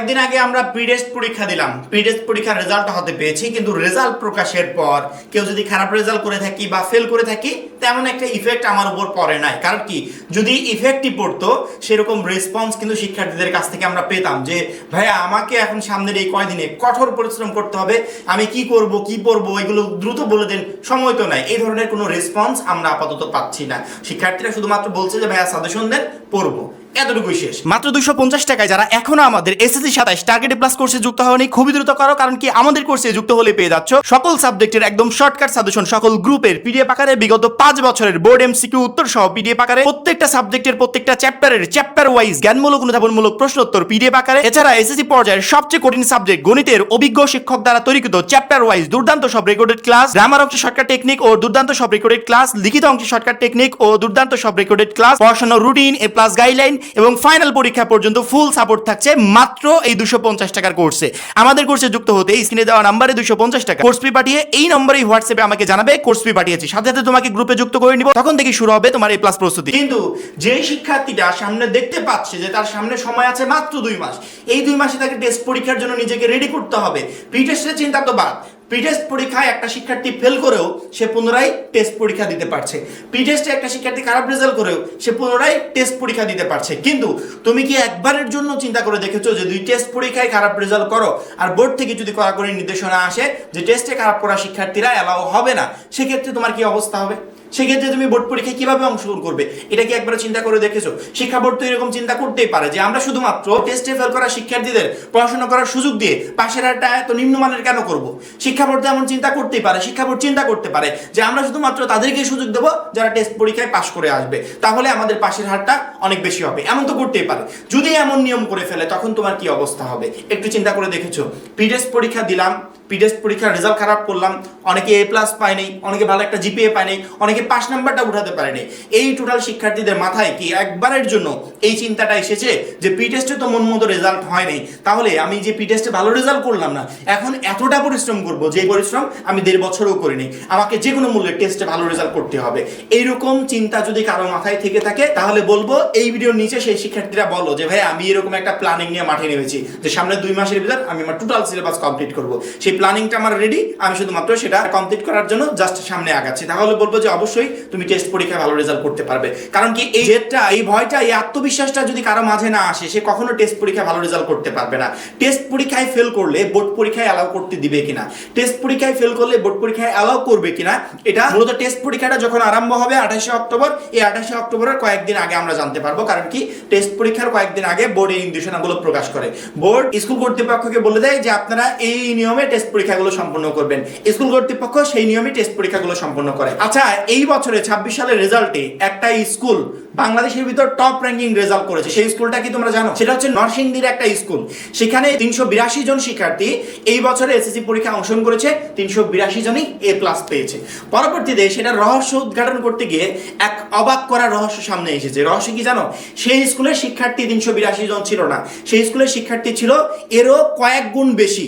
কয়েকদিন আগে আমরা প্রি-টেস্ট পরীক্ষা দিলাম। প্রি-টেস্ট পরীক্ষার রেজাল্ট হাতে পেয়েছি, কিন্তু রেজাল্ট প্রকাশের পর কেউ যদি খারাপ রেজাল্ট করে থাকি বা ফেল করে থাকি, তেমন একটা ইফেক্ট আমার উপর পড়ে নাই। কারণ কি, যদি ইফেক্টই পড়তো সেরকম রেসপন্স কিন্তু শিক্ষার্থীদের কাছ থেকে আমরা পেতাম যে ভাইয়া আমাকে এখন সামনের এই কয়দিনে কঠোর পরিশ্রম করতে হবে, আমি কি করব কি পড়বো এগুলো দ্রুত বলে দেন, সময় তো নাই। এই ধরনের কোনো রেসপন্স আমরা আপাতত পাচ্ছি না। শিক্ষার্থীরা শুধুমাত্র বলছে যে ভাইয়া সাজেশন দেন, পড়বো, এতটুকুই শেষ। মাত্র 250 টাকায় যারা এখনো আমাদের এসএসসি 27 টার্গেট প্লাস কোর্সে যুক্ত হয়নি, খুবই দ্রুত করো। কারণ কি, আমাদের কোর্সে যুক্ত হলে পেয়ে যাচ্ছ সকল সাবজেক্টের একদম শর্টকাট সাজেশন, সকল গ্রুপের পিডিএফ আকারে, বিগত 5 বছরের বোর্ড এমসিকিউ উত্তর সহ পিডিএফ আকারে, প্রত্যেকটা সাবজেক্টের প্রত্যেকটা চ্যাপ্টারের চ্যাপ্টার ওয়াইজ জ্ঞানমূলক অনুধাবনমূলক প্রশ্নোত্তর পিডিএফ আকারে। এছাড়া এসএসসি পর্যায়ের সবচেয়ে কঠিন সাবজেক্ট গণিতের অভিজ্ঞ শিক্ষক দ্বারা তৈরিকৃত চ্যাপ্টার ওয়াইজ দুর্দান্ত সব রেকর্ডেড ক্লাস, গ্রামার অংশে শর্টকাট টেকনিক ও দুর্দান্ত সব রেকর্ডেড ক্লাস, লিখিত অংশে শর্টকাট টেকনিক ও দুর্দান্ত সব রেকর্ডেড ক্লাস, পড়াশোনার রুটিন, এ প্লাস গাইডলাইন এবং ফাইনাল পরীক্ষা পর্যন্ত ফুল সাপোর্ট থাকছে মাত্র এই 250 টাকার কোর্সে। আমাদের কোর্সে যুক্ত হতে স্ক্রিনে দেওয়া নাম্বারে 250 টাকা কোর্স ফি পাঠিয়ে এই নম্বরে হোয়াটসঅ্যাপে আমাকে জানাবে কোর্স ফি পাঠিয়েছি, সাথে সাথে তোমাকে গ্রুপে যুক্ত করে নিব। তখন থেকে শুরু হবে তোমার এই প্লাস প্রস্তুতি। কিন্তু যে শিক্ষার্থীটা সামনে দেখতে পাচ্ছে যে তার সামনে সময় আছে মাত্র 2 মাস, এই 2 মাসে তাকে টেস্ট পরীক্ষার জন্য নিজেকে রেডি করতে হবে। প্রি টেস্টের চিন্তা তো বাদ, প্রি-টেস্ট পরীক্ষায় একটা শিক্ষার্থী ফেল করেও সে পুনরায় টেস্ট পরীক্ষা দিতে পারছে। প্রি-টেস্টে একটা শিক্ষার্থী খারাপ রেজাল্ট করেও সে পুনরায় টেস্ট পরীক্ষা দিতে পারছে। কিন্তু তুমি কি একবারের জন্য চিন্তা করে দেখেছো যে 2 টেস্ট পরীক্ষায় খারাপ রেজাল্ট করো আর বোর্ড থেকে যদি কড়াকড়ি নির্দেশনা আসে যে টেস্টে খারাপ করা শিক্ষার্থীরা অ্যালাউ হবে না, সেক্ষেত্রে তোমার কি অবস্থা হবে? সেক্ষেত্রে তুমি বোর্ড পরীক্ষায় কিভাবে অংশগ্রহণ করবে? এটা কি একবার চিন্তা করে দেখেছো? শিক্ষা বোর্ড তো এরকম চিন্তা করতেই পারে যে আমরা শুধুমাত্র টেস্টে ফেল করা শিক্ষার্থীদের পড়াশোনা করার সুযোগ দিয়ে পাশের হারটা এত নিম্নমানের কেন করব? শিক্ষা বোর্ড এমন চিন্তা করতেই পারে। শিক্ষা বোর্ড চিন্তা করতে পারে যে আমরা শুধুমাত্র তাদেরকে সুযোগ দেবো যারা টেস্ট পরীক্ষায় পাশ করে আসবে, তাহলে আমাদের পাশের হারটা অনেক বেশি হবে। এমন তো করতেই পারে। যদি এমন নিয়ম করে ফেলে তখন তোমার কি অবস্থা হবে? একটু চিন্তা করে দেখেছো? প্রি-টেস্ট পরীক্ষা দিলাম, প্রি-টেস্ট পরীক্ষার রেজাল্ট খারাপ করলাম, অনেকে এ প্লাস পায় নাই, অনেকে ভালো একটা জিপিএ পায় নাই, অনেকে পাস নাম্বারটা উঠাতে পারেনি। এই টোটাল শিক্ষার্থীদের মাথায় কি একবারের জন্য এই চিন্তাটা এসেছে যে প্রি-টেস্টে তো মন মতো রেজাল্ট হয় নাই, তাহলে আমি যে প্রি-টেস্টে ভালো রেজাল্ট করলাম না, এখন এতটা পরিশ্রম করব যে পরিশ্রম আমি 1.5 বছরও করিনি, আমাকে যে কোনো মূল্যে টেস্টে ভালো রেজাল্ট করতে হবে। এইরকম চিন্তা যদি কারো মাথায় থেকে থাকে, তাহলে বলবো এই ভিডিওর নিচে সেই শিক্ষার্থীরা বলো যে ভাই আমি এরকম একটা প্ল্যানিং নিয়ে মাঠে নেমেছি যে সামনে 2 মাসের ভিতর আমি আমার টোটাল সিলেবাস কমপ্লিট করব। সেই প্ল্যানিংটা আমার রেডি, আমি শুধুমাত্র সেটা কমপ্লিট করার জন্য জাস্ট সামনে আগাচ্ছি। তাহলে বলবো যে অবশ্যই তুমি টেস্ট পরীক্ষায় ভালো রেজাল্ট করতে পারবে। কারণ কি, এই জেদটা, এই ভয়টা, এই আত্মবিশ্বাসটা যদি কারো মাঝে না আসে, সে কখনো টেস্ট পরীক্ষায় ভালো রেজাল্ট করতে পারবে না। টেস্ট পরীক্ষায় ফেল করলে বোর্ড পরীক্ষায় অ্যালাউ করতে দিবে কিনা, টেস্ট পরীক্ষায় ফেল করলে বোর্ড পরীক্ষায় অ্যালাউ করবে কিনা, এটা মূলত টেস্ট পরীক্ষাটা যখন আরম্ভ হবে 28শে অক্টোবর, এই 28শে অক্টোবরের কয়েকদিন আগে আমরা জানতে পারবো। কারণ কি, টেস্ট পরীক্ষার কয়েকদিন আগে বোর্ড এই নির্দেশনাগুলো প্রকাশ করে। বোর্ড স্কুল কর্তৃপক্ষকে বলে দেয় যে আপনারা এই নিয়মে টেস্ট পরীক্ষাগুলো সম্পন্ন করবেন। স্কুল কর্তৃপক্ষ সেই নিয়মে টেস্ট পরীক্ষাগুলো সম্পন্ন করে। আচ্ছা, এই বছরে 26 সালের রেজাল্টে একটা স্কুল বাংলাদেশের ভিতর টপ র্যাঙ্কিং রেজাল্ট করেছে। সেই স্কুলটা কি তোমরা জানো? সেটা হচ্ছে নরসিংদীর একটা স্কুল। সেখানে 382 জন শিক্ষার্থী এই বছরে এসএসসি পরীক্ষা অংশগ্রহণ করেছে, 382 জনই এ প্লাস পেয়েছে। পরবর্তীতে সেটা রহস্য উদ্ঘাটন করতে গিয়ে এক অবাক করার রহস্য সামনে এসেছে। রহস্য কি জানো? সেই স্কুলের শিক্ষার্থী 382 জন ছিল না, সেই স্কুলের শিক্ষার্থী ছিল এরও কয়েক গুণ বেশি।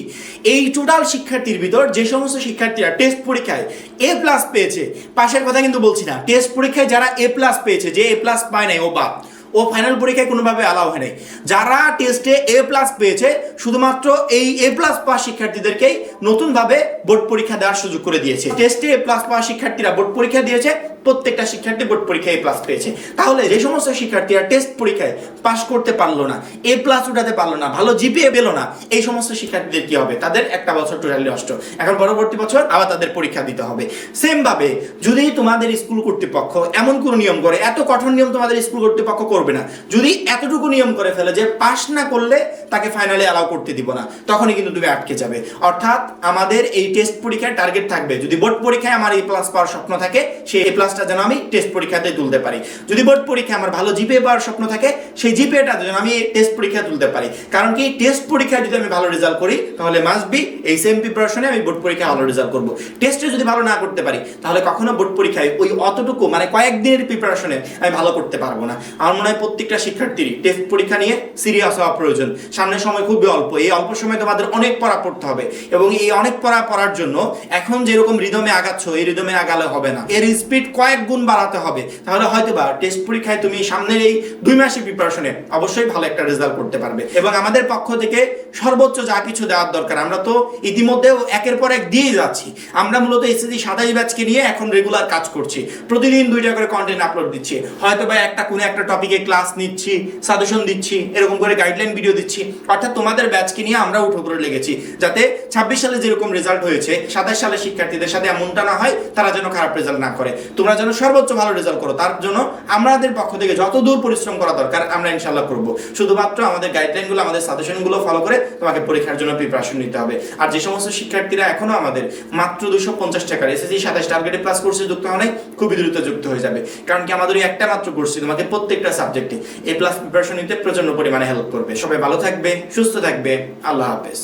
এই টোটাল শিক্ষার্থীর ভিতর যে সমস্ত শিক্ষার্থীরা টেস্ট পরীক্ষায় এ প্লাস পেয়েছে, পাশের কথা কিন্তু বলছি না, টেস্ট পরীক্ষায় যারা এ প্লাস পেয়েছে, যে এ প্লাস পায় নাই ও বাপ, ও ফাইনাল পরীক্ষায় কোনোভাবে অ্যালাউ হয় নাই। যারা টেস্টে এ প্লাস পেয়েছে, শুধুমাত্র এই এ প্লাস পাওয়া শিক্ষার্থীদেরকেই নতুনভাবে বোর্ড পরীক্ষা দেওয়ার সুযোগ করে দিয়েছে। টেস্টে এ প্লাস পাওয়া শিক্ষার্থীরা বোর্ড পরীক্ষা দিয়েছে, প্রত্যেকটা শিক্ষার্থী বোর্ড পরীক্ষায় এ প্লাস পেয়েছে। তাহলে যে সমস্ত শিক্ষার্থীরা টেস্ট পরীক্ষায় পাস করতে পারলো না, এ প্লাস উঠাতে পারলো না, ভালো জিপিএ পেলো না, এই সমস্ত শিক্ষার্থীদের কি হবে? তাদের একটা বছর টোটালি নষ্ট। এখন পরবর্তী বছর আবার তাদের পরীক্ষা দিতে হবে। সেম ভাবে যদি তোমাদের স্কুল কর্তৃপক্ষ এমন কোনো নিয়ম করে, এত কঠোর নিয়ম তোমাদের স্কুল কর্তৃপক্ষ করবে না, যদি এতটুকু নিয়ম করে ফেলে যে পাস না করলে তাকে ফাইনালে অ্যালাউ করতে দিব না, তখনই কিন্তু তুমি আটকে যাবে। অর্থাৎ আমাদের এই টেস্ট পরীক্ষার টার্গেট থাকবে, যদি বোর্ড পরীক্ষায় আমার এ প্লাস পাওয়ার স্বপ্ন থাকে, সেই এ প্লাসটা যেন আমি টেস্ট পরীক্ষাতে তুলতে পারি। যদি বোর্ড পরীক্ষায় আমার ভালো জিপিএ পাওয়ার স্বপ্ন থাকে, সেই জিপিএটা যেন আমি টেস্ট পরীক্ষায় তুলতে পারি। কারণ কি, টেস্ট পরীক্ষায় যদি আমি ভালো রেজাল্ট করি, তাহলে মাস্ট বি এই সেম প্রিপারেশনে আমি বোর্ড পরীক্ষায় ভালো রেজাল্ট করব। টেস্টে যদি ভালো না করতে পারি, তাহলে কখনো বোর্ড পরীক্ষায় ওই অতটুকু মানে কয়েকদিনের প্রিপারেশনে আমি ভালো করতে পারবো না। আমার মনে হয় প্রত্যেকটা শিক্ষার্থীরই টেস্ট পরীক্ষা নিয়ে সিরিয়াস হওয়া প্রয়োজন। সামনের সময় খুবই অল্প, এই অল্প সময় তোমাদের অনেক পড়া পড়তে হবে, এবং এই অনেক পড়ার জন্য এখন যেরকম রিদমে আগাচ্ছ, এই রিদমে আগালে হবে না, এর স্পিড কয়েক গুণ বাড়াতে হবে। তাহলে হয়তোবা টেস্ট পরীক্ষায় তুমি সামনের এই 2 মাসের প্রিপারেশনে অবশ্যই ভালো একটা রেজাল্ট করতে পারবে। এবং আমাদের পক্ষ থেকে সর্বোচ্চ যা কিছু দেওয়ার দরকার আমরা তো ইতিমধ্যে একের পর এক দিয়ে যাচ্ছি। আমরা মূলত এসএসসি 27 ব্যাচকে নিয়ে এখন রেগুলার কাজ করছি, প্রতিদিন 2টা করে কন্টেন্ট আপলোড দিচ্ছি, হয়তো বা কোনো একটা টপিকে ক্লাস নিচ্ছি, সাজেশন দিচ্ছি, এরকম করে গাইডলাইন ভিডিও দিচ্ছি। অর্থাৎ তোমাদের ব্যাচকে নিয়ে আমরা উঠে পড়ে লেগেছি, যাতে 26 সালে যেরকম রেজাল্ট হয়েছে 27 সালে শিক্ষার্থীদের সাথে এমনটা না হয়, তারা যেন খারাপ রেজাল্ট না করে, তোমরা যেন সর্বোচ্চ ভালো রেজাল্ট করো। তার জন্য আমাদের পক্ষ থেকে যত দূর পরিশ্রম করা দরকার আমরা ইনশাআল্লাহ করব। শুধুমাত্র আমাদের গাইডলাইনগুলো, আমাদের সাজেশনগুলো ফলো করে তোমাকে পরীক্ষার জন্য প্রিপারেশন নিতে হবে। আর যে সমস্ত শিক্ষার্থীরা এখনো আমাদের মাত্র 250 টাকার এসএসসি 27 টার্গেটে প্লাস কোর্সে যুক্ত হয় নাই, খুবই দ্রুত যুক্ত হয়ে যাবে, কারণ কি আমাদের একটা মাত্র কোর্স তোমাকে প্রত্যেকটা সাবজেক্টে A+ প্রিপারেশন নিতে প্রচন্ড পরিমাণে হেল্প করবে। সবাই ভালো থাকবে, সুস্থ থাকবে, আল্লাহ হাফেজ।